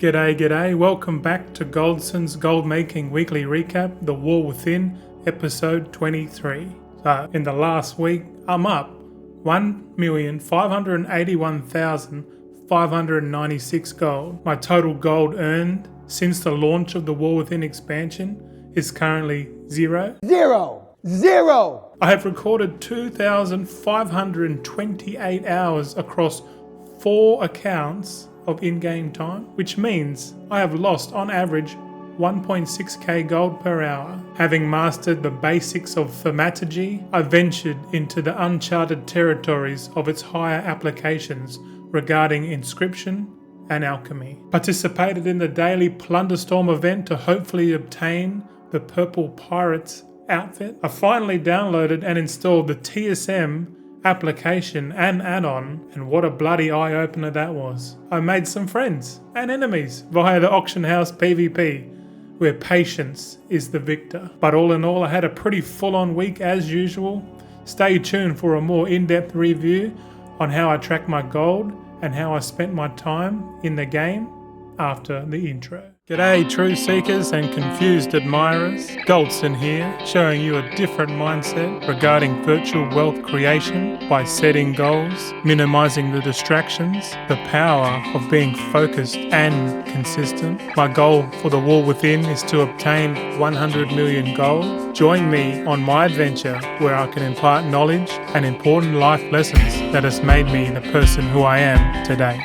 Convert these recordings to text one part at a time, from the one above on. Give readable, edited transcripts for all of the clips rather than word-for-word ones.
G'day, g'day. Welcome back to Goldson's Gold Making Weekly Recap, The War Within, episode 23. So, in the last week, I'm up 1,581,596 gold. My total gold earned since the launch of the War Within expansion is currently zero. Zero! I have recorded 2,528 hours across 4 accounts of in-game time, which means I have lost on average 1.6k gold per hour. Having mastered the basics of thaumaturgy, I ventured into the uncharted territories of its higher applications regarding inscription and alchemy. Participated in the daily Plunderstorm event to hopefully obtain the Purple Pirates outfit. I finally downloaded and installed the TSM application and add-on, and what a bloody eye-opener that was. I made some friends and enemies via the auction house PvP, where patience is the victor. But all in all, I had a pretty full-on week as usual. Stay tuned for a more in-depth review on how I track my gold and how I spent my time in the game after the intro. G'day true seekers and confused admirers, Goldson here, showing you a different mindset regarding virtual wealth creation by setting goals, minimizing the distractions, the power of being focused and consistent. My goal for the War Within is to obtain 100 million gold. Join me on my adventure where I can impart knowledge and important life lessons that has made me the person who I am today.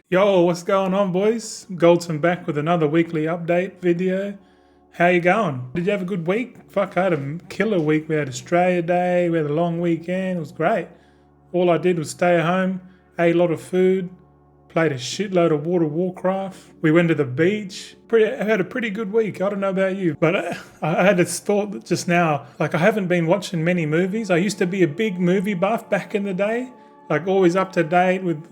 Yo, what's going on, boys? Goldson back with another weekly update video. How you going? Did you have a good week? Fuck, I had a killer week. We had Australia Day, we had a long weekend. It was great. All I did was stay at home, ate a lot of food, played a shitload of Warcraft. We went to the beach. I had a pretty good week. I don't know about you, but I had this thought just now, like I haven't been watching many movies. I used to be a big movie buff back in the day, like always up to date with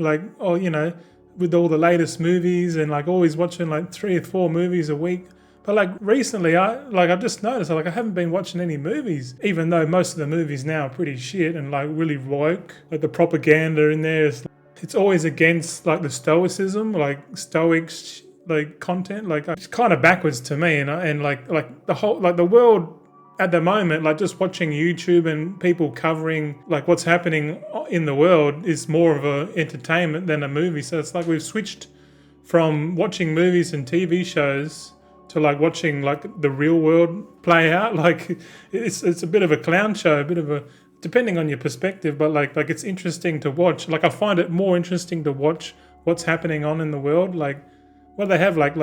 with all the latest movies and like always watching like 3 or 4 movies a week. But like recently, I've just noticed I haven't been watching any movies, even though most of the movies now are pretty shit and like really woke. Like the propaganda in there is, it's always against like the stoicism, like stoics like content. Like it's kind of backwards to me, and like the whole like the world at the moment, like just watching YouTube and people covering like what's happening in the world is more of a entertainment than a movie. So it's like we've switched from watching movies and TV shows to like watching like the real world play out. Like it's a bit of a clown show, a bit of a, depending on your perspective, but like it's interesting to watch. Like I find it more interesting to watch what's happening on in the world. Like what they have like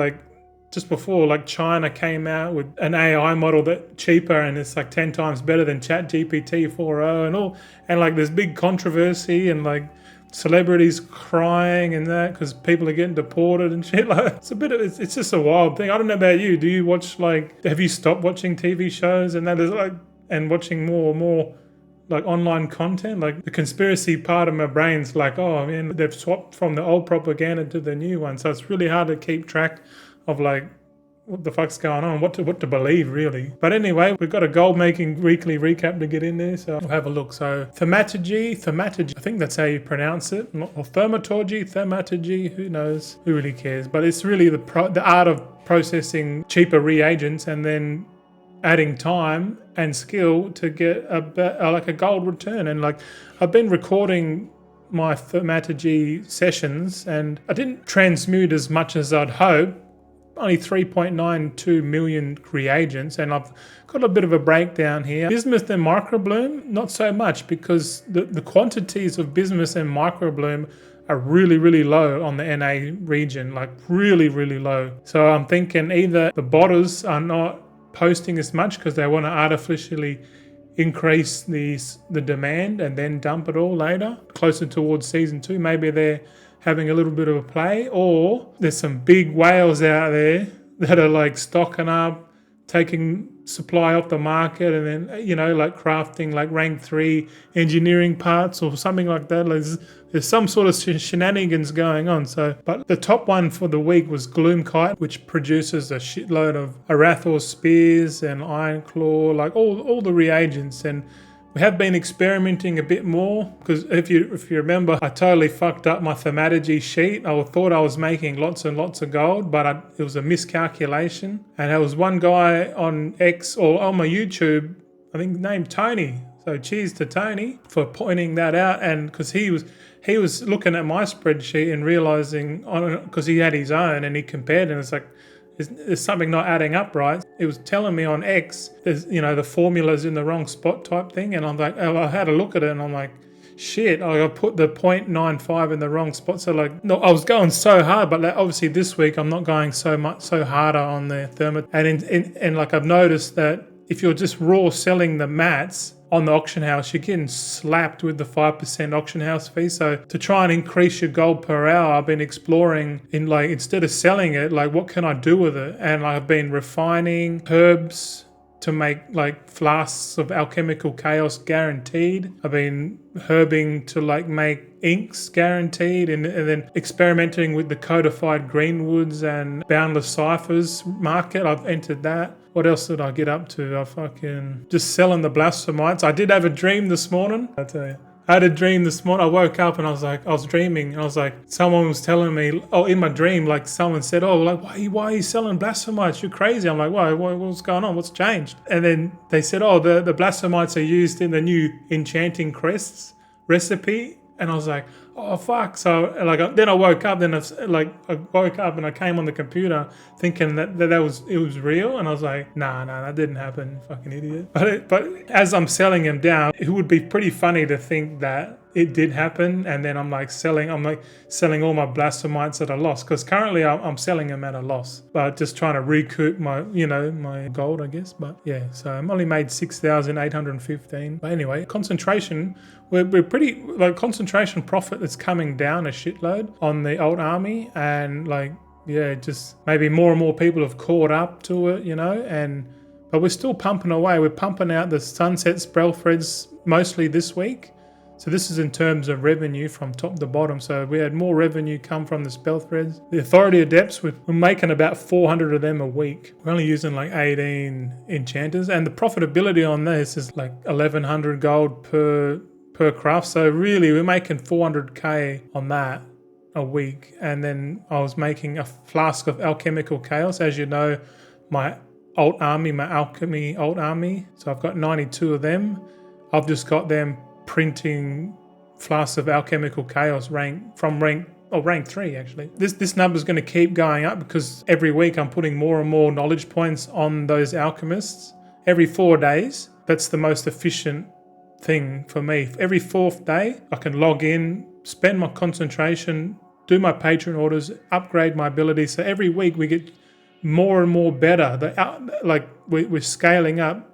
just before, like China came out with an AI model that cheaper and it's like 10 times better than ChatGPT 4.0 and all, and like there's big controversy and like celebrities crying and that because people are getting deported and shit. Like it's just a wild thing. I don't know about you. Do you watch have you stopped watching TV shows and that is like, and watching more like online content? Like the conspiracy part of my brain's like, oh man, they've swapped from the old propaganda to the new one. So it's really hard to keep track of like what the fuck's going on, what to believe really. But anyway, we've got a gold making weekly recap to get in there, so we'll have a look. So thaumaturgy, I think that's how you pronounce it, or thaumaturgy, who knows, who really cares. But it's really the art of processing cheaper reagents and then adding time and skill to get a gold return. And like I've been recording my thaumaturgy sessions and I didn't transmute as much as I'd hoped. Only 3.92 million reagents, and I've got a bit of a breakdown here. Bismuth and microbloom, not so much, because the quantities of bismuth and microbloom are really, really low on the NA region, like really, really low. So I'm thinking either the botters are not posting as much because they want to artificially increase the demand and then dump it all later, closer towards season 2. Maybe they're having a little bit of a play, or there's some big whales out there that are like stocking up, taking supply off the market, and then like crafting like rank 3 engineering parts or something like that. There's some sort of shenanigans going on. So, but the top one for the week was Gloomkite, which produces a shitload of Arathor spears and Iron Claw, like all the reagents. And We have been experimenting a bit more because if you remember, I totally fucked up my thaumaturgy sheet. I thought I was making lots and lots of gold, but it was a miscalculation. And there was one guy on X or on my YouTube, I think named Tony. So cheers to Tony for pointing that out, and because he was looking at my spreadsheet and realizing, because he had his own and he compared, and it's like, there's something not adding up right. It was telling me on X, there's, the formula's in the wrong spot type thing, and I'm like, I had a look at it and I'm like, shit, I put the 0.95 in the wrong spot. So like, no, I was going so hard, but like, obviously this week I'm not going so harder on the thermit. And like I've noticed that if you're just raw selling the mats on the auction house, you're getting slapped with the 5% auction house fee. So to try and increase your gold per hour, I've been exploring in like, instead of selling it, like what can I do with it? And I've been refining herbs to make like flasks of alchemical chaos guaranteed. I've been herbing to like make inks guaranteed, and then experimenting with the codified greenwoods and boundless ciphers market. I've entered that. What else did I get up to? I fucking just selling the blasphemites. I did have a dream this morning. I tell you, I had a dream this morning. I woke up and I was dreaming, and I was like, someone was telling me, in my dream, like someone said, like, why are you selling blasphemites? You're crazy. I'm like, what's going on? What's changed? And then they said, the blasphemites are used in the new enchanting crests recipe. And I was like, oh fuck. So like, then I woke up, and I came on the computer thinking that it was real, and I was like, nah, that didn't happen, fucking idiot. But as I'm selling them down, it would be pretty funny to think that it did happen, and then I'm selling all my blasphemites at a loss, because currently I'm selling them at a loss, but just trying to recoup my my gold, I guess. But yeah, so I'm only made 6,815. But anyway, concentration, we're pretty like concentration profit that's coming down a shitload on the old army, and like just maybe more and more people have caught up to it, but we're still pumping away. We're pumping out the sunset spell threads mostly this week. So this is in terms of revenue from top to bottom. So we had more revenue come from the spell threads. The Authority Adepts, we're making about 400 of them a week. We're only using like 18 enchanters, and the profitability on this is like 1,100 gold per craft. So really we're making 400k on that a week. And then I was making a flask of alchemical chaos. As you know, my alchemy alt army. So I've got 92 of them. I've just got them printing flasks of alchemical chaos rank 3 actually. This number is going to keep going up because every week I'm putting more and more knowledge points on those alchemists every 4 days. That's the most efficient thing for me. Every 4th day I can log in, spend my concentration, do my patron orders, upgrade my abilities. So every week we get more and more better. We're scaling up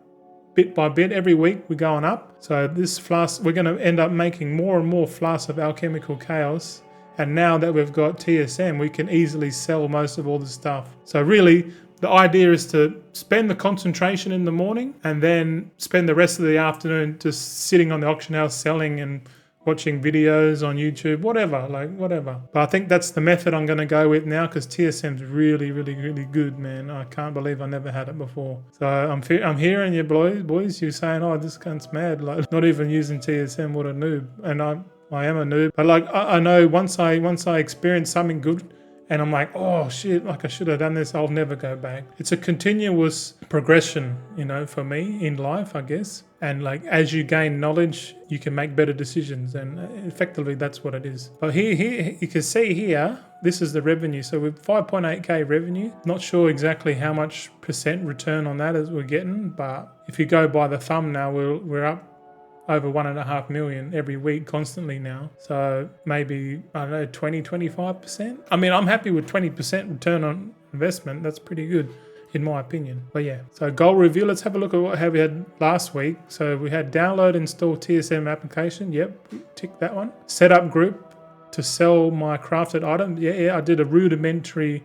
bit by bit. Every week we're going up. So this flask, we're going to end up making more and more flasks of alchemical chaos. And now that we've got TSM, we can easily sell most of all the stuff. So really, the idea is to spend the concentration in the morning and then spend the rest of the afternoon just sitting on the auction house selling and watching videos on YouTube, whatever. But I think that's the method I'm going to go with now, because TSM's really, really, really good, man. I can't believe I never had it before. So I'm hearing you boys, you saying, this cunt's mad, like not even using TSM, what a noob. And I am a noob. But like I know once I experience something good and I'm like, oh shit, like I should have done this, I'll never go back. It's a continuous progression, for me in life, I guess. And like as you gain knowledge, you can make better decisions, and effectively that's what it is. But here you can see here, this is the revenue. So with 5.8k revenue, not sure exactly how much percent return on that as we're getting, but if you go by the thumbnail, we're up over 1.5 million every week constantly now. So maybe, 20-25%. I mean, I'm happy with 20% return on investment. That's pretty good in my opinion. But yeah, so goal review. Let's have a look at what we had last week. So we had download, install TSM application. Yep, tick that one. Set up group to sell my crafted item. Yeah, I did a rudimentary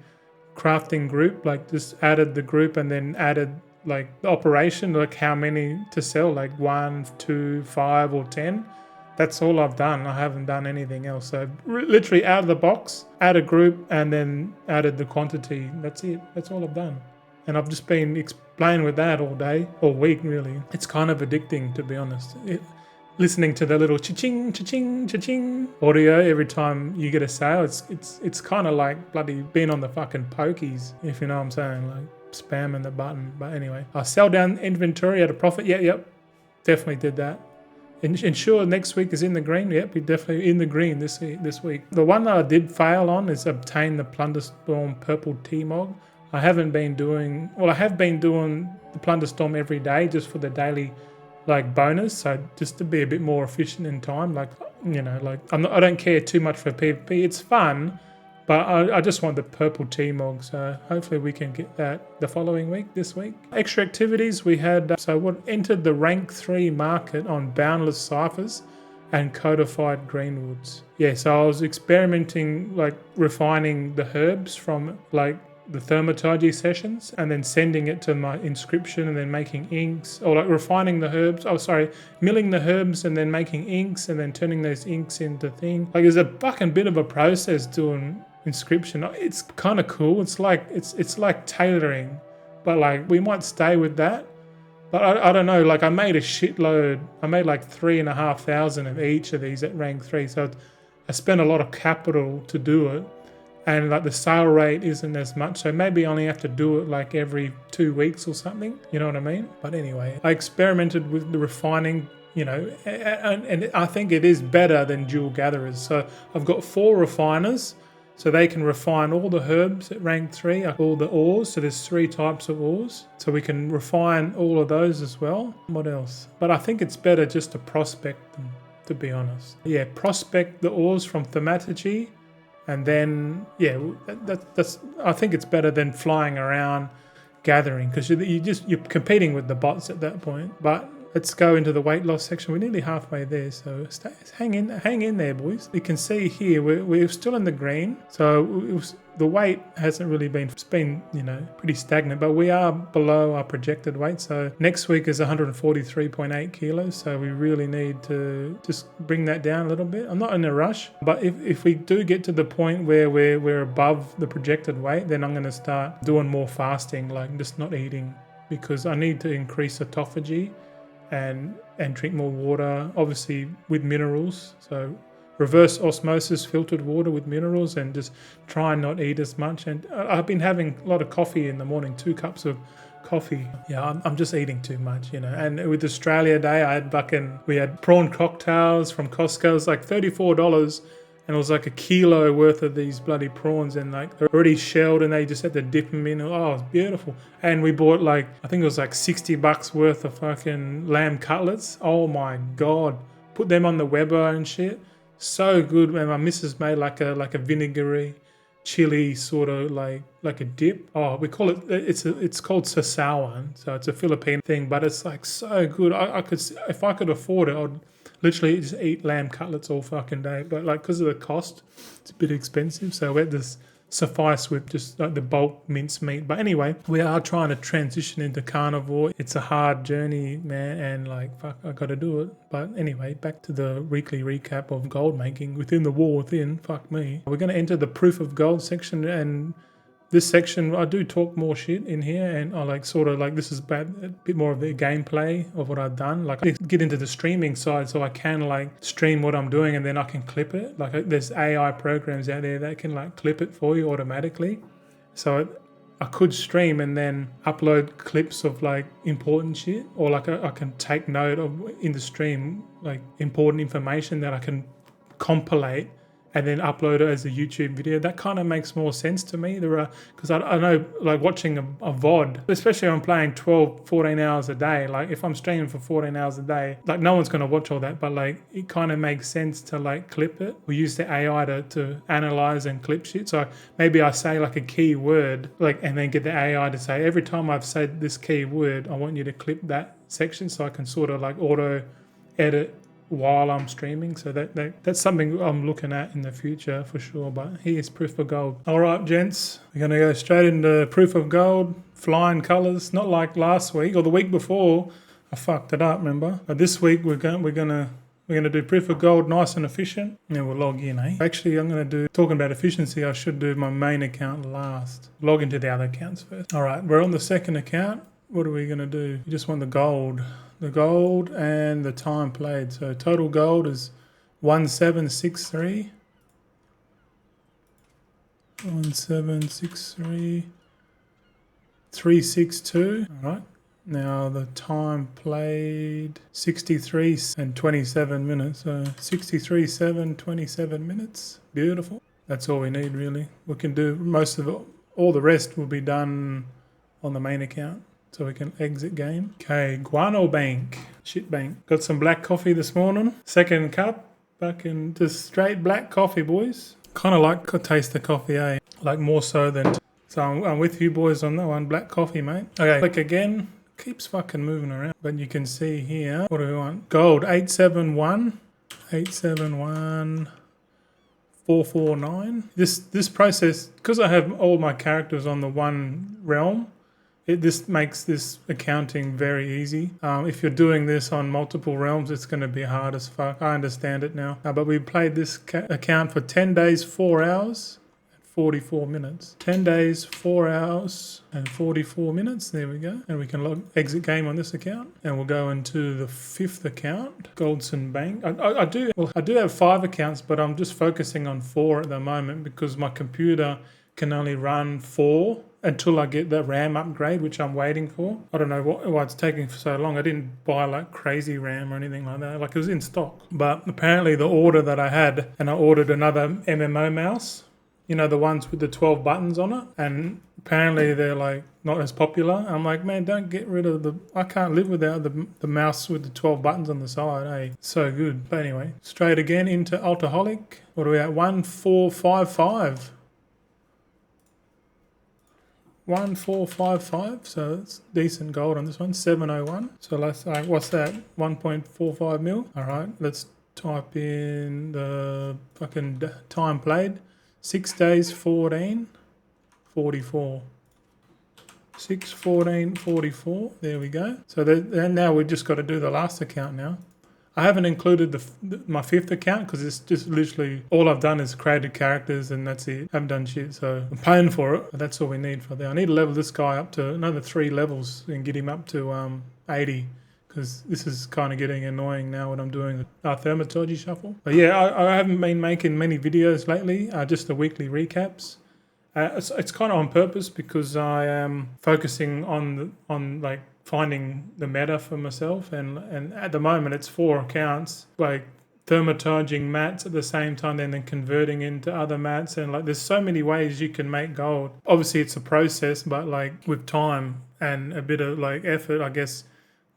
crafting group, like just added the group and then added like the operation, like how many to sell, like 1, 2, 5 or 10. That's all I've done. I haven't done anything else. So literally out of the box, add a group and then added the quantity. That's it. That's all I've done. And I've just been playing with that all day, all week really. It's kind of addicting, to be honest. Listening to the little cha-ching, cha-ching, cha-ching audio every time you get a sale, it's kind of like bloody being on the fucking pokies, if you know what I'm saying, like spamming the button. But anyway, I sell down inventory at a profit. Yep, definitely did that. Ensure next week is in the green. Yep, we're definitely in the green this week. The one that I did fail on is obtain the Plunderstorm Purple T-Mog. I have been doing the Plunderstorm every day just for the daily like bonus, so just to be a bit more efficient in time. Like, you know, like I don't care too much for PvP. It's fun, but I just want the purple T-Mog, so hopefully we can get that the following week, this week. Extra activities we had, so what entered the rank 3 market on Boundless Ciphers and Codified Greenwoods. Yeah, so I was experimenting, like refining the herbs from like the thermatology sessions and then sending it to my inscription and then making inks, or like refining the herbs. Milling the herbs and then making inks and then turning those inks into thing. Like there's a fucking bit of a process doing inscription. It's kind of cool. It's like tailoring, but like we might stay with that. But I don't know. Like I made a shitload. I made like 3,500 of each of these at rank 3. So I spent a lot of capital to do it. And like the sale rate isn't as much, so maybe I only have to do it like every 2 weeks or something, you know what I mean? But anyway, I experimented with the refining, you know, and I think it is better than dual gatherers. So I've got 4 refiners, so they can refine all the herbs at rank 3, all the ores, so there's 3 types of ores, so we can refine all of those as well. What else? But I think it's better just to prospect them, to be honest. Yeah, prospect the ores from thaumaturgy. And then, yeah, that's. I think it's better than flying around gathering, because you're competing with the bots at that point. But let's go into the weight loss section. We're nearly halfway there, so hang in there, boys. You can see here we're still in the green, so the weight hasn't really been. It's been, you know, pretty stagnant, but we are below our projected weight. So next week is 143.8 kilos. So we really need to just bring that down a little bit. I'm not in a rush, but if we do get to the point where we're above the projected weight, then I'm going to start doing more fasting, like just not eating, because I need to increase autophagy and drink more water, obviously with minerals. So reverse osmosis filtered water with minerals, and just try and not eat as much. And I've been having a lot of coffee in the morning, 2 cups of coffee. Yeah, I'm just eating too much, you know. And with Australia Day, we had prawn cocktails from Costco. It was like $34, and it was like a kilo worth of these bloody prawns, and like they're already shelled, and they just had to dip them in. Oh, it was beautiful. And we bought like, I think it was like $60 worth of fucking lamb cutlets. Oh my God. Put them on the Weber and shit. So good. And my missus made like a vinegary chili sort of like a dip. Oh, we call it, it's called sasawan. So it's a Philippine thing, but it's like so good. I could, if I could afford it, I'd literally just eat lamb cutlets all fucking day. But like, because of the cost, it's a bit expensive. So we had this suffice with just like the bulk mincemeat. But anyway, we are trying to transition into carnivore. It's a hard journey, man, and like, fuck, I got to do it. But anyway, back to the weekly recap of gold making within the war within. Fuck me. We're going to enter the proof of gold section, and this section, I do talk more shit in here, and I like sort of like, this is a bit more of the gameplay of what I've done. Like I get into the streaming side, so I can like stream what I'm doing, and then I can clip it. Like there's AI programs out there that can like clip it for you automatically. So I could stream and then upload clips of like important shit, or like I can take note of in the stream, like important information that I can compilate and then upload it as a YouTube video. That kind of makes more sense to me. Because I know, like watching a VOD, especially if I'm playing 12, 14 hours a day, like if I'm streaming for 14 hours a day, like no one's going to watch all that, but like it kind of makes sense to like clip it. We use the AI to analyze and clip shit. So maybe I say like a key word, like, and then get the AI to say, every time I've said this key word, I want you to clip that section, so I can sort of like auto edit while I'm streaming. So that's something I'm looking at in the future for sure. But here's proof of gold. All right, gents, we're going to go straight into proof of gold, flying colors. Not like last week or the week before, I fucked it up, remember? But this week we're gonna We're going to do proof of gold, nice and efficient. And then we'll log in, eh? Actually, I'm going to do, talking about efficiency, I should do my main account last. Log into the other accounts first. All right, we're on the second account. What are we going to do? You just want the gold. The gold and the time played. So total gold is 1763. 1763. 362. All right. Now the time played 63 and 27 minutes. So 63, 7, 27 minutes. Beautiful. That's all we need really. We can do most of it. All the rest will be done on the main account. So we can exit game. Okay, Guano Bank. Shit bank. Got some black coffee this morning. Second cup. Fucking just straight black coffee, boys. Kind of like to taste the coffee, eh? Like more so than... So I'm with you boys on that one. Black coffee, mate. Okay, click again. Keeps fucking moving around. But you can see here, what do we want? Gold, 871. 871. 449. This process, because I have all my characters on the one realm, this makes this accounting very easy. If you're doing this on multiple realms, it's going to be hard as fuck. I understand it now. But we played this account for 10 days, 4 hours. 44 minutes. 10 days, 4 hours and 44 minutes. There we go. And we can exit game on this account. And we'll go into the fifth account, Goldson Bank. I do have 5 accounts, but I'm just focusing on 4 at the moment because my computer can only run 4 until I get the RAM upgrade, which I'm waiting for. I don't know why it's taking for so long. I didn't buy like crazy RAM or anything like that. Like it was in stock. But apparently the order that I had, and I ordered another MMO mouse, you know, the ones with the 12 buttons on it. And apparently they're like not as popular. I'm like, man, don't get rid of I can't live without the mouse with the 12 buttons on the side. Hey, so good. But anyway, straight again into Altaholic. What are we at? 1455. 1455. So that's decent gold on this one. 701. So let's like, what's that? 1.45 mil. All right, let's type in the fucking time played. 6 days, 14, 44. 6, 14, 44. There we go. So then now we've just got to do the last account now. I haven't included my 5th account because it's just literally all I've done is created characters and that's it. I haven't done shit, so I'm paying for it. But that's all we need for there. I need to level this guy up to another 3 levels and get him up to 80. Because this is kind of getting annoying now when I'm doing a Thaumaturgy shuffle. But yeah, I haven't been making many videos lately, just the weekly recaps. It's kind of on purpose because I am focusing on like finding the meta for myself, and at the moment it's 4 accounts, like Thaumaturging mats at the same time, then converting into other mats, and like there's so many ways you can make gold. Obviously it's a process, but like with time and a bit of like effort, I guess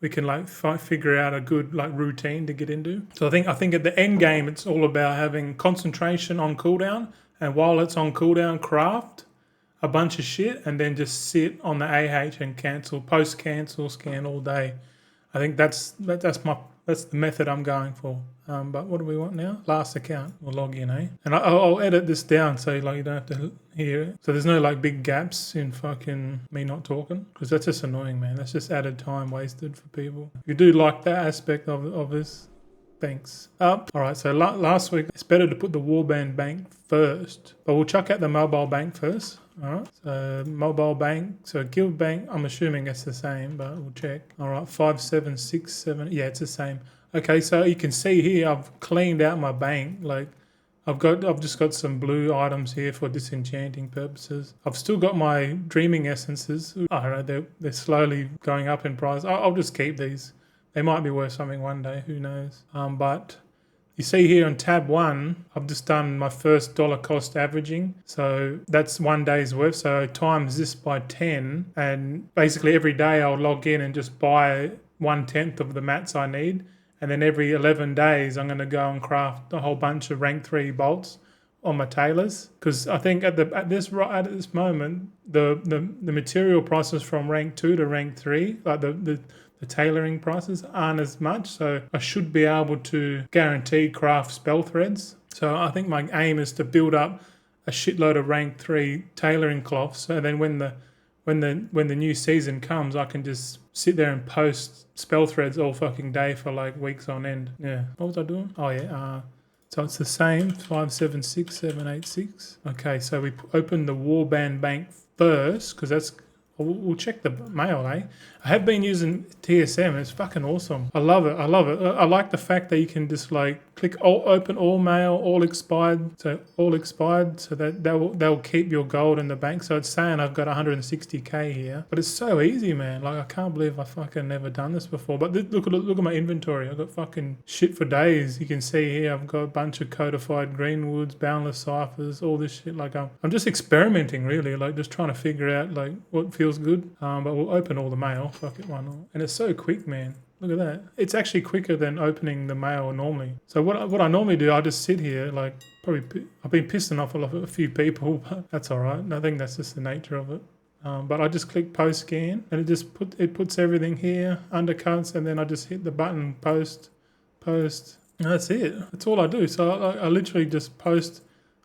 we can like figure out a good like routine to get into. So I think at the end game, it's all about having concentration on cooldown, and while it's on cooldown, craft a bunch of shit and then just sit on the AH and cancel, post cancel, scan all day. I think that's the method I'm going for. But what do we want now? Last account. We'll log in, eh? And I'll edit this down so like you don't have to hear it. So there's no like big gaps in fucking me not talking, because that's just annoying, man. That's just added time wasted for people. If you do like that aspect of this, thanks. All right, so last week, it's better to put the Warband Bank first, but we'll chuck out the mobile bank first. All right, so mobile bank, so guild bank, I'm assuming it's the same, but we'll check. All right, 5767, yeah, it's the same. Okay, so you can see here I've cleaned out my bank. Like I've just got some blue items here for disenchanting purposes. I've still got my dreaming essences. I don't know, they're slowly going up in price. I'll just keep these. They might be worth something one day, who knows. But you see here on tab 1, I've just done my first dollar cost averaging. So that's 1 day's worth. So times this by 10, and basically every day I'll log in and just buy 1/10 of the mats I need. And then every 11 days, I'm going to go and craft a whole bunch of rank 3 bolts on my tailors. Because I think at this moment, the material prices from rank 2 to rank 3, like the tailoring prices, aren't as much. So I should be able to guarantee craft spell threads. So I think my aim is to build up a shitload of rank 3 tailoring cloths. So then when when the new season comes, I can just sit there and post spell threads all fucking day for like weeks on end. Yeah. What was I doing? Oh yeah. So it's the same 576786. Okay, so we open the Warband Bank first because that's. We'll check the mail, eh? I have been using TSM. It's fucking awesome. I love it. I like the fact that you can just like click open all mail, all expired. So that they'll keep your gold in the bank. So it's saying I've got 160k here, but it's so easy, man. Like I can't believe I fucking never done this before. But look at my inventory. I've got fucking shit for days. You can see here I've got a bunch of codified greenwoods, boundless ciphers, all this shit. Like I'm just experimenting really, like just trying to figure out like what feels good. But we'll open all the mail. Fuck it, why not? And it's so quick, man. Look at that. It's actually quicker than opening the mail normally. So what I normally do, I just sit here, like probably I've been pissing off a few people, but that's all right. I think that's just the nature of it. But I just click post scan, and it puts everything here, undercuts, and then I just hit the button post, and that's it. That's all I do. So I literally just post.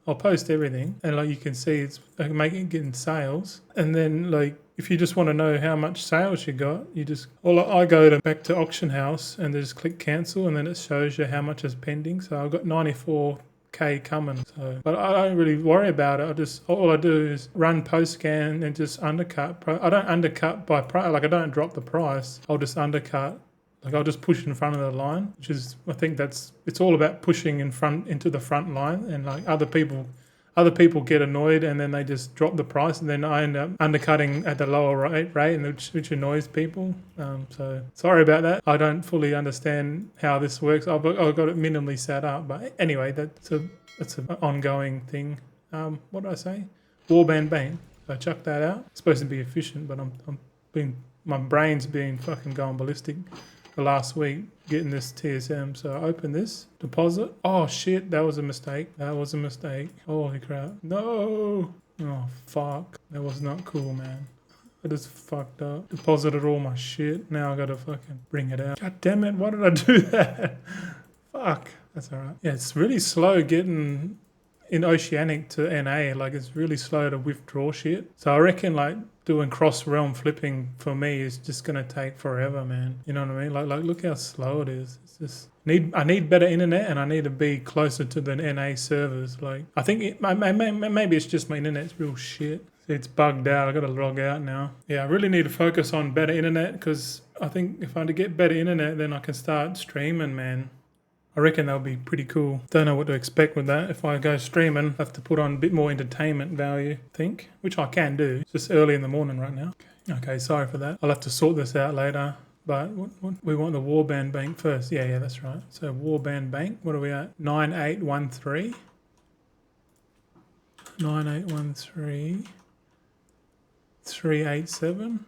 I'll post everything, and like you can see, it's getting sales, and then like. If you just want to know how much sales you got, I go back to auction house and just click cancel, and then it shows you how much is pending. So I've got 94k coming. So, but I don't really worry about it. All I do is run post scan and just undercut. I don't undercut by price. Like I don't drop the price. I'll just undercut. Like I'll just push in front of the line, which is I think it's all about pushing into the front line, and like other people get annoyed and then they just drop the price, and then I end up undercutting at the lower rate and which annoys people. So sorry about that. I don't fully understand how this works. I've got it minimally set up, but anyway, that's an ongoing thing. What did I say? Warband Bank. So chuck that out. It's supposed to be efficient, but my brain's been fucking going ballistic the last week getting this TSM. So I open this, deposit. Oh shit, that was a mistake. Holy crap. No. Oh fuck. That was not cool, man. I just fucked up. Deposited all my shit. Now I gotta fucking bring it out. God damn it, why did I do that? Fuck. That's alright. Yeah, it's really slow getting in Oceanic to NA. Like it's really slow to withdraw shit. So I reckon like doing cross-realm flipping for me is just going to take forever, man. You know what I mean? Like look how slow it is. It's just I need better internet, and I need to be closer to the NA servers. Like I think maybe it's just my internet's real shit. It's bugged out. I got to log out now. Yeah, I really need to focus on better internet, because I think if I get better internet, then I can start streaming, man. I reckon that'll be pretty cool. Don't know what to expect with that. If I go streaming, I have to put on a bit more entertainment value, I think, which I can do. It's just early in the morning right now. Okay, sorry for that. I'll have to sort this out later. But we want the Warband Bank first. Yeah, that's right. So Warband Bank, what are we at? 9813. 9813. 387.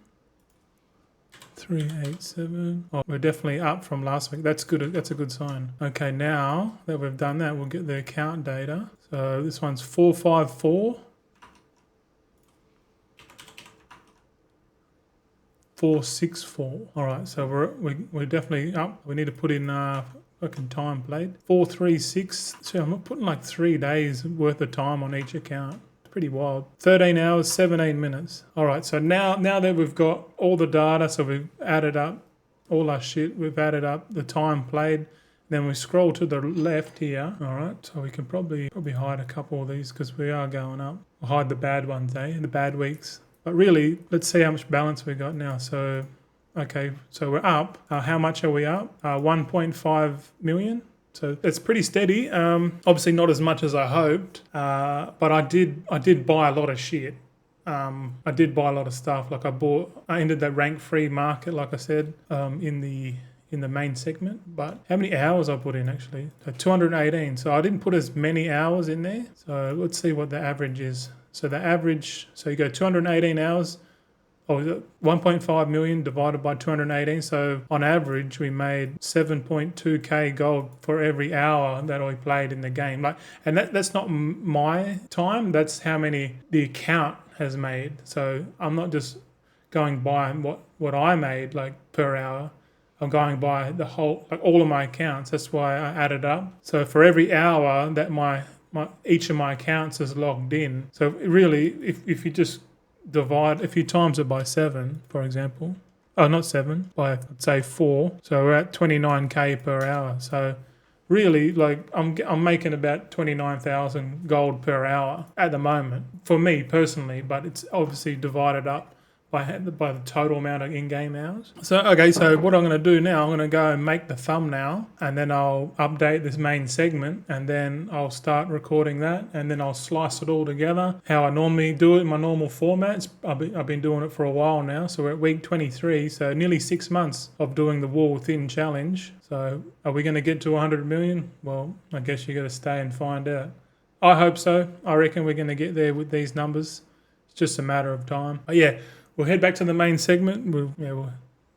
387. Oh, we're definitely up from last week. That's good. That's a good sign. Okay, now that we've done that, we'll get the account data. So this one's 454. 464. All right, so we're definitely up. We need to put in fucking time plate. 436. So I'm putting like 3 days worth of time on each account. Pretty wild. 13 hours, 17 minutes. All right, so now that we've got all the data, so we've added up all our shit, we've added up the time played, then we scroll to the left here. All right, so we can probably hide a couple of these because we are going up. We'll hide the bad ones, the bad weeks. But really, let's see how much balance we got now. So, okay, so we're up. How much are we up? 1.5 million. So it's pretty steady. Obviously not as much as I hoped, but I did buy a lot of shit. I did buy a lot of stuff. Like I entered that rank free market, like I said, in the main segment. But how many hours I put in actually? So 218. So I didn't put as many hours in there. So let's see what the average is. So the average, so you go 218 hours. 1.5 million divided by 218. So on average, we made 7.2k gold for every hour that we played in the game. And that's not my time. That's how many the account has made. So I'm not just going by what I made like per hour. I'm going by the whole, like all of my accounts. That's why I added up. So for every hour that each of my accounts is logged in. So really, if you just divide, if you times it by 7, for example, oh, not 7, by, say, 4, so we're at 29k per hour. So really, like, I'm making about 29,000 gold per hour at the moment, for me personally, but it's obviously divided up by the total amount of in-game hours. So, okay, so what I'm going to do now, I'm going to go and make the thumbnail, and then I'll update this main segment, and then I'll start recording that, and then I'll slice it all together how I normally do it in my normal formats. I've been doing it for a while now, so we're at week 23, so nearly 6 months of doing the War Within challenge. So are we going to get to 100 million? Well, I guess you got to stay and find out. I hope so. I reckon we're going to get there with these numbers. It's just a matter of time. But yeah, we'll head back to the main segment. We've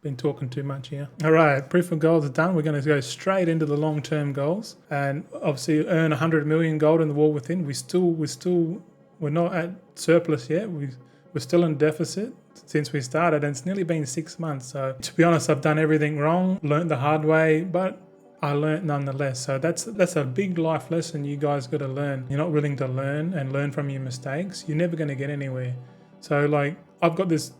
been talking too much here. All right, proof of gold is done. We're going to go straight into the long-term goals and obviously earn 100 million gold in the War Within. We're not at surplus yet. We're still in deficit since we started, and it's nearly been 6 months. So to be honest, I've done everything wrong, learned the hard way, but I learnt nonetheless. So that's a big life lesson you guys got to learn. You're not willing to learn and learn from your mistakes, you're never going to get anywhere. So like, I've got this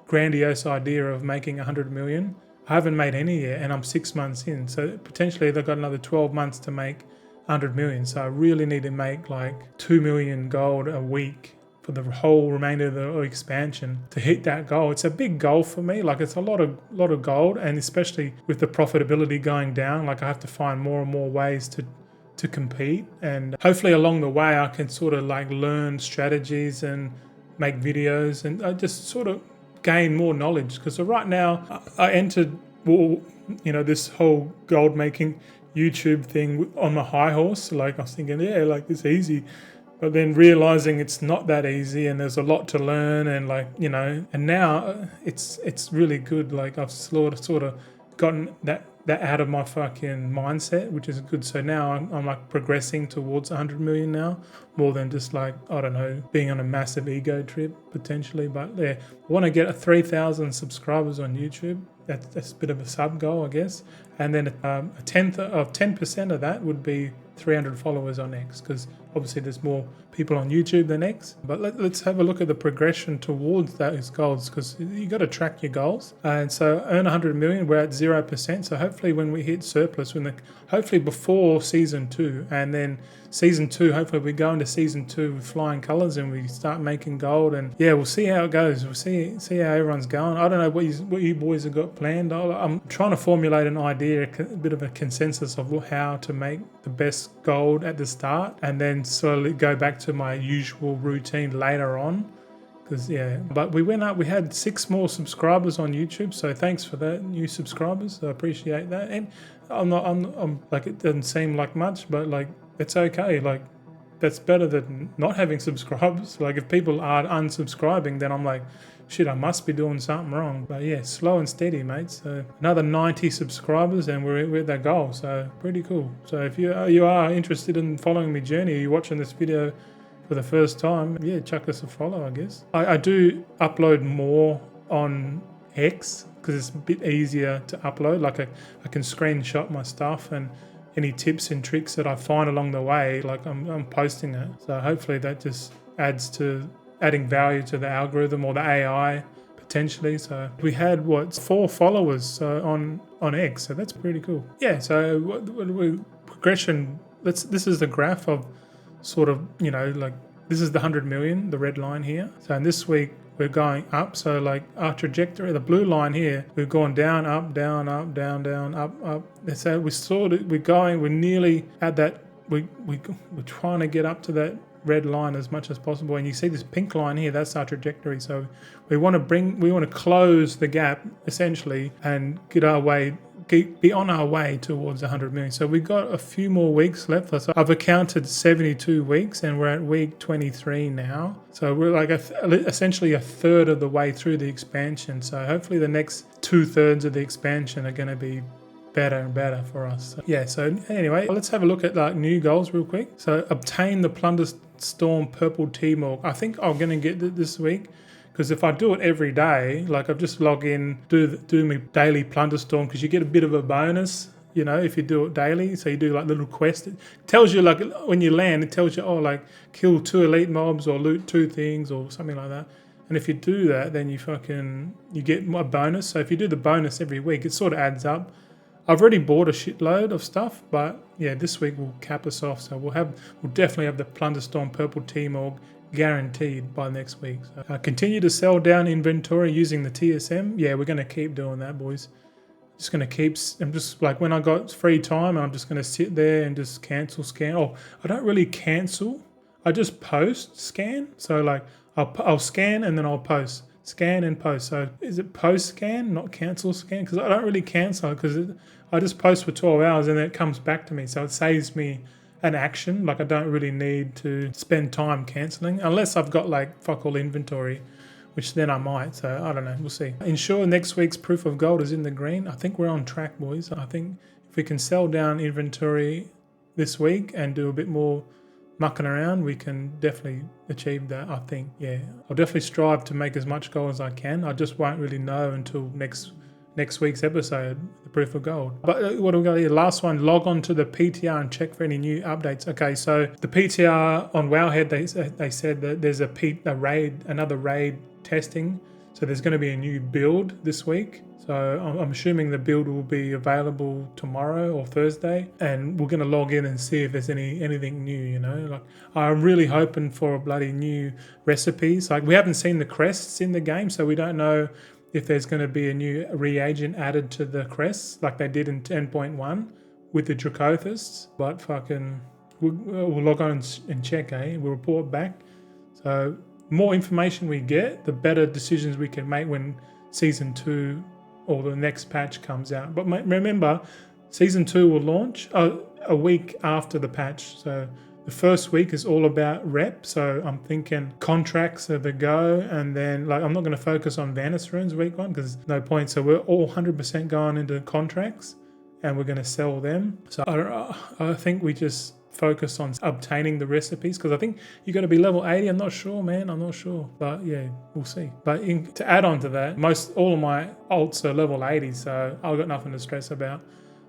grandiose idea of making 100 million. I haven't made any yet, and I'm 6 months in. So potentially they've got another 12 months to make 100 million. So I really need to make like 2 million gold a week for the whole remainder of the expansion to hit that goal. It's a big goal for me. Like, it's a lot of gold, and especially with the profitability going down, like I have to find more and more ways to compete, and hopefully along the way I can sort of like learn strategies and make videos, and I just sort of gain more knowledge. Because right now I entered, this whole gold making YouTube thing on my high horse. Like, I was thinking, yeah, like, it's easy. But then realizing it's not that easy, and there's a lot to learn, and and now it's really good. Like, I've sort of gotten that out of my fucking mindset, which is good. So now I'm like progressing towards 100 million now, more than just like, I don't know, being on a massive ego trip potentially. But yeah, I want to get 3,000 subscribers on YouTube. That's a bit of a sub goal, I guess. And then a 10% of that would be 300 followers on X, because obviously there's more people on YouTube than X. But let's have a look at the progression towards those goals, because you got to track your goals. And so earn 100 million, we're at 0%. So hopefully when we hit surplus, hopefully before season 2, and then season 2, hopefully we go into season 2 with flying colours and we start making gold. And yeah, we'll see how it goes. We'll see how everyone's going. I don't know what you boys have got planned. I'm trying to formulate an idea, a bit of a consensus of how to make the best gold at the start, and then slowly go back to my usual routine later on. Because but we went up, we had 6 more subscribers on YouTube, so thanks for that, new subscribers. I appreciate that. And I'm like, it doesn't seem like much, but like, it's okay. Like, that's better than not having subscribers. Like, if people are unsubscribing, then I'm like, shit, I must be doing something wrong. But yeah, slow and steady, mate. So another 90 subscribers and we're at that goal. So pretty cool. So if you are interested in following my journey, you're watching this video for the first time, yeah, chuck us a follow, I guess. I do upload more on X because it's a bit easier to upload. Like, I can screenshot my stuff, and any tips and tricks that I find along the way, like, I'm posting it. So hopefully that just adds to adding value to the algorithm or the AI potentially. So we had 4 followers on X, so that's pretty cool. Yeah, so progression, this is the graph of sort of, like, this is the 100 million, the red line here. So in this week we're going up. So like, our trajectory, the blue line here, we've gone down, up, down, up, down, down, up. So we're nearly at that. We're trying to get up to that red line as much as possible. And you see this pink line here, that's our trajectory. So we want to close the gap essentially and be on our way towards 100 million. So we've got a few more weeks left. So I've accounted 72 weeks and we're at week 23 now. So we're like essentially a third of the way through the expansion. So hopefully the next 2/3 of the expansion are going to be better and better for us. So anyway, let's have a look at like new goals real quick. So obtain the Plunderstorm Purple T-Morg. I think I'm going to get it this week, because if I do it every day, like, I just log in, do my daily Plunderstorm, because you get a bit of a bonus, if you do it daily. So you do like little quests. It tells you, like, when you land, it tells you, like, kill 2 elite mobs or loot 2 things or something like that. And if you do that, then you get a bonus. So if you do the bonus every week, it sort of adds up. I've already bought a shitload of stuff, but yeah, this week will cap us off. So we'll definitely have the Plunderstorm Purple Team Org guaranteed by next week. So continue to sell down inventory using the TSM. Yeah, we're going to keep doing that, boys. Just going to keep, I'm just like, when I got free time, I'm just going to sit there and just cancel, scan. Oh, I don't really cancel. I just post, scan. So like I'll scan and then I'll post. Scan and post. So is it post scan, not cancel scan? Because I don't really cancel because I just post for 12 hours and then it comes back to me. So it saves me an action. Like I don't really need to spend time cancelling unless I've got like fuck all inventory, which then I might. So I don't know. We'll see. Ensure next week's proof of gold is in the green. I think we're on track, boys. I think if we can sell down inventory this week and do a bit more mucking around, we can definitely achieve that. I think, yeah, I'll definitely strive to make as much gold as I can. I just won't really know until next week's episode, the proof of gold. But what do we got here? Last one, log on to the PTR and check for any new updates. Okay, so the PTR on Wowhead, they said that there's another raid testing. So there's going to be a new build this week. So I'm assuming the build will be available tomorrow or Thursday, and we're going to log in and see if there's anything new, you know. Like I'm really hoping for bloody new recipes. Like we haven't seen the crests in the game, so we don't know if there's going to be a new reagent added to the crests like they did in 10.1 with the Dracothists. But we'll log on and check, We'll report back. So more information we get, the better decisions we can make when Season 2 or the next patch comes out. But remember, Season 2 will launch a week after the patch. So the first week is all about rep. So I'm thinking contracts are the go. And then like I'm not going to focus on Vanis runes week 1 because no point. So we're all 100% going into contracts and we're going to sell them. So I think we just focus on obtaining the recipes because I think you got to be level 80. I'm not sure, man. I'm not sure, but yeah, we'll see. But to add on to that, all of my alts are level 80, so I've got nothing to stress about.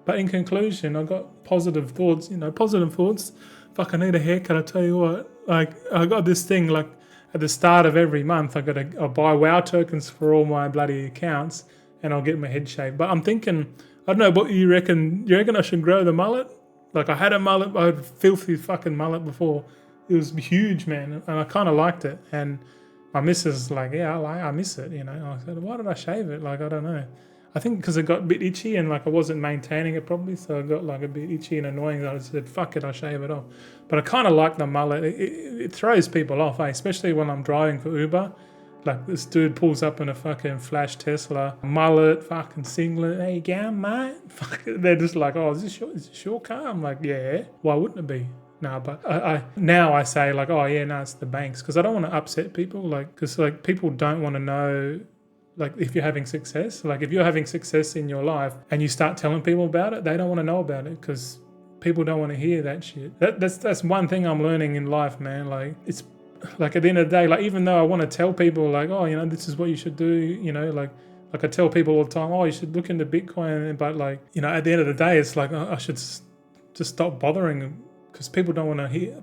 But in conclusion, I got positive thoughts. Fuck, I need a haircut. I tell you what, like I got this thing like at the start of every month, I'll buy WoW tokens for all my bloody accounts, and I'll get my head shaved. But I'm thinking, I don't know what you reckon. You reckon I should grow the mullet? Like I had a mullet, I had a filthy fucking mullet before. It was huge, man, and I kind of liked it. And my missus was like, yeah, I miss it, you know. I said, why did I shave it? Like, I don't know. I think because it got a bit itchy and like I wasn't maintaining it properly, so I got like a bit itchy and annoying. I said, fuck it, I'll shave it off. But I kind of like the mullet. It throws people off, especially when I'm driving for Uber. Like this dude pulls up in a fucking flash Tesla, mullet, fucking singlet. Hey, you going, mate? They're just like, oh, is this your car? I'm like, yeah. Why wouldn't it be? No, but now I say like, oh yeah, no, it's the banks because I don't want to upset people. Like, because like people don't want to know. Like if you're having success, like if you're having success in your life and you start telling people about it, they don't want to know about it because people don't want to hear that shit. That's one thing I'm learning in life, man. Like it's. Like at the end of the day, like even though I want to tell people like, oh, you know, this is what you should do, you know, like I tell people all the time, oh, you should look into Bitcoin, but like, you know, at the end of the day, it's like I should just stop bothering because people don't want to hear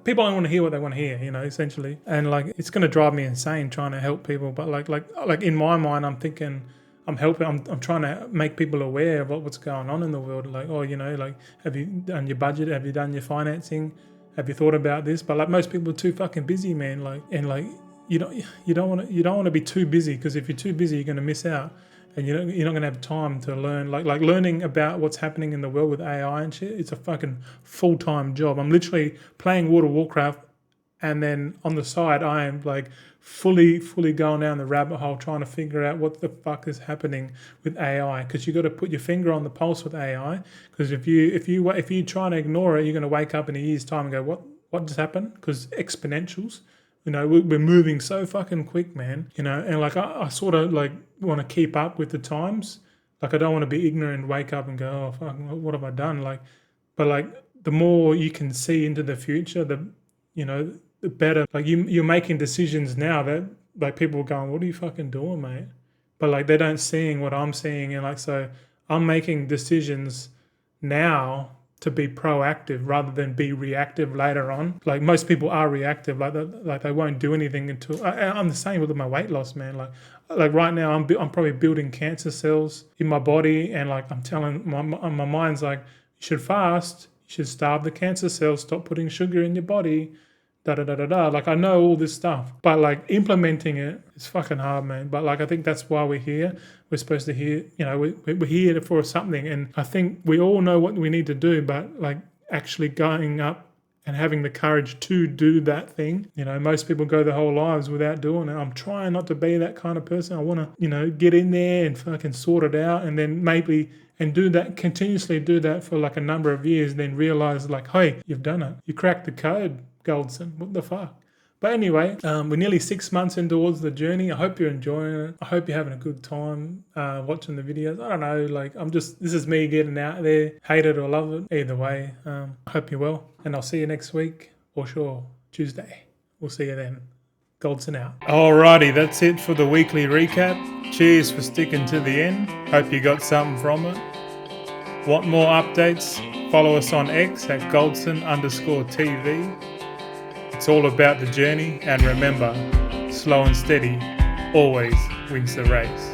what they want to hear, you know, essentially, and like it's gonna drive me insane trying to help people, but like in my mind, I'm thinking I'm trying to make people aware of what's going on in the world, like, oh, you know, like have you done your budget, have you done your financing? Have you thought about this? But like most people are too fucking busy, man. Like and like you don't want to be too busy because if you're too busy, you're going to miss out, and you're not going to have time to learn. Like learning about what's happening in the world with AI and shit. It's a fucking full-time job. I'm literally playing Warcraft, and then on the side, I am like fully going down the rabbit hole trying to figure out what the fuck is happening with AI. Because you got to put your finger on the pulse with AI. Because if you try to ignore it, you're going to wake up in a year's time and go, what just happened? Because exponentials, you know, we're moving so fucking quick, man. You know, and like I sort of like want to keep up with the times. Like I don't want to be ignorant and wake up and go, oh fuck, what have I done? Like, but like the more you can see into the future, the better. Like you're making decisions now that like people are going, what are you fucking doing, mate? But like they don't seeing what I'm seeing, and like so I'm making decisions now to be proactive rather than be reactive later on. Like most people are reactive, like they won't do anything until. I'm the same with my weight loss, man. Like right now, I'm probably building cancer cells in my body, and like I'm telling my mind's like, you should fast, you should starve the cancer cells, stop putting sugar in your body. Da da da da da. Like I know all this stuff, but like implementing it is fucking hard, man. But like I think that's why we're here. We're supposed to hear, we're here for something, and I think we all know what we need to do. But like actually going up and having the courage to do that thing, most people go their whole lives without doing it. I'm trying not to be that kind of person. I want to, get in there and fucking sort it out, and then maybe. And do that, continuously do that for like a number of years, then realize like, hey, you've done it. You cracked the code, Goldson. What the fuck? But anyway, we're nearly 6 months in towards the journey. I hope you're enjoying it. I hope you're having a good time watching the videos. I don't know, like this is me getting out there. Hate it or love it. Either way, I hope you're well. And I'll see you next week, or sure, Tuesday. We'll see you then. Goldson out. Alrighty, that's it for the weekly recap. Cheers for sticking to the end. Hope you got something from it. Want more updates? Follow us on X at Goldson_TV. It's all about the journey, and remember, slow and steady always wins the race.